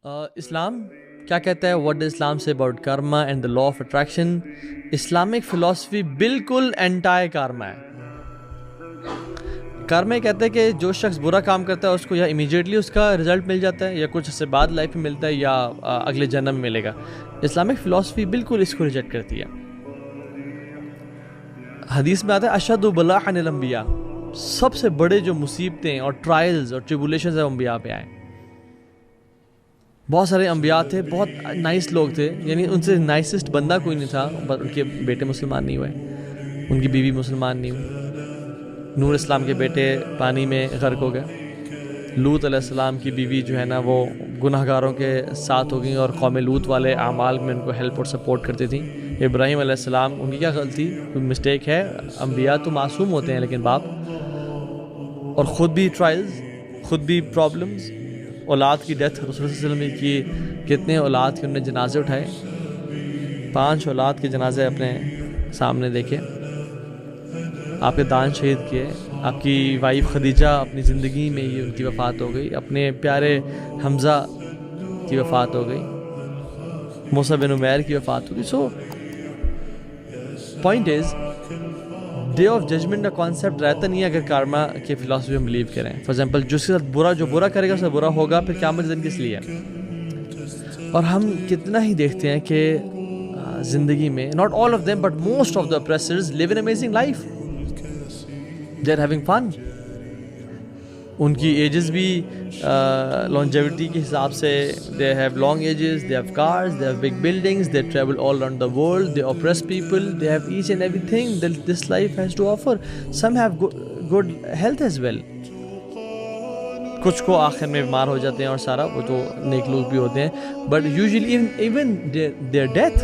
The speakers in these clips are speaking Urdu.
اسلام کیا کہتا ہے؟ واٹ ڈز اسلام سے about karma and the law of attraction? Islamic philosophy بالکل اینٹائی کارما ہے. کارما یہ کہتا ہے کہ جو شخص برا کام کرتا ہے اس کو یا امیجیٹلی اس کا رزلٹ مل جاتا ہے یا کچھ سے بعد لائف میں ملتا ہے یا اگلے جنم میں ملے گا. اسلامک فلاسفی بالکل اس کو ریجیکٹ کرتی ہے. حدیث میں آتا ہے اشد بلاء عن الانبیاء، سب سے بڑے جو مصیبتیں اور ٹرائلز اور ٹریبولیشنز ہیں انبیاء پہ آئیں. بہت سارے انبیاء تھے، بہت نائس لوگ تھے، یعنی ان سے نائسسٹ بندہ کوئی نہیں تھا، پر ان کے بیٹے مسلمان نہیں ہوئے، ان کی بیوی مسلمان نہیں ہوئی. نوح اسلام کے بیٹے پانی میں غرق ہو گئے. لوط علیہ السلام کی بیوی جو ہے نا وہ گناہ گاروں کے ساتھ ہو گئیں اور قوم لوط والے اعمال میں ان کو ہیلپ اور سپورٹ کرتی تھیں. ابراہیم علیہ السلام، ان کی کیا غلطی؟ کوئی مسٹیک ہے؟ انبیاء تو معصوم ہوتے ہیں لیکن باپ، اور خود بھی ٹرائلز، خود بھی پرابلمز. اولاد کی ڈیتھ، رسول صلی اللہ علیہ وسلم کی کتنے اولاد کے انہوں نے جنازے اٹھائے، 5 اولاد کے جنازے اپنے سامنے دیکھے. آپ کے دان شہید کیے. آپ کی وائف خدیجہ اپنی زندگی میں ہی ان کی وفات ہو گئی. اپنے پیارے حمزہ کی وفات ہو گئی. موسیٰ بن عمیر کی وفات ہو گئی. So point is day of judgment کا کانسیپٹ رہتا نہیں ہے اگر کارما کے فلاسفی میں بلیو کریں. فار ایگزامپل جس کے ساتھ جو برا کرے گا اس سے برا ہوگا، پھر قیامت کے دن کس لیے؟ اور ہم کتنا ہی دیکھتے ہیں کہ زندگی میں not all of them but most of the oppressors live an amazing life. They are having fun. ان کی ایجز بھی longevity کے حساب سے they have long ages, they have cars, they have big buildings, they travel all around the world, they oppress people, they have each and everything that this life has to offer. Some have good health as well. کچھ کو آخر میں بیمار ہو جاتے ہیں اور سارا، وہ تو نیک لوگ بھی ہوتے ہیں. But usually even their death،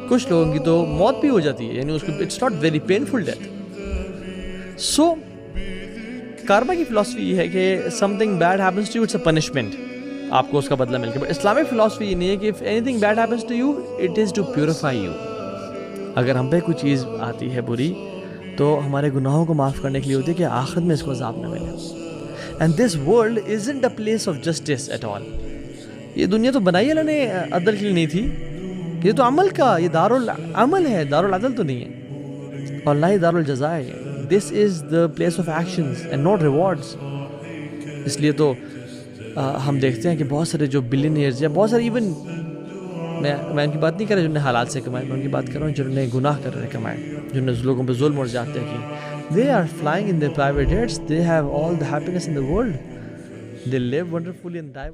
کچھ لوگوں کی تو موت بھی ہو جاتی ہے، یعنی اس کو it's not very painful death. So karma کی فلاسفی یہ ہے کہ something bad happens to you it's a punishment, آپ کو اس کا بدلہ مل کے. بٹ اسلامک فلاسفی یہ نہیں ہے کہ if anything bad happens to you it is to purify you. اگر ہم پہ کوئی چیز آتی ہے بری تو ہمارے گناہوں کو معاف کرنے کے لیے ہوتی ہے کہ آخرت میں اس کو عذاب نہ ملے. And this world isn't a place of justice at all. یہ دنیا تو بنائی اللہ نے عدل کے لیے نہیں تھی، یہ تو عمل کا، یہ دارالعمل ہے، دارالعدل تو نہیں ہے، اور نہ ہی دارالجزا ہے. This is the place of actions and not rewards. اس لیے تو ہم دیکھتے ہیں کہ بہت سارے جو بلینئرز یا بہت سارے ایون، میں ان کی بات نہیں کر رہا جنہوں نے حلال سے کمائے، میں ان کی بات کر رہا ہوں جنہوں نے گناہ کر رہے کمائے، جنہوں نے لوگوں پہ ظلم اور زیادتی کی. They are flying in their private jets, they have all the happiness in the world, they live wonderfully and die.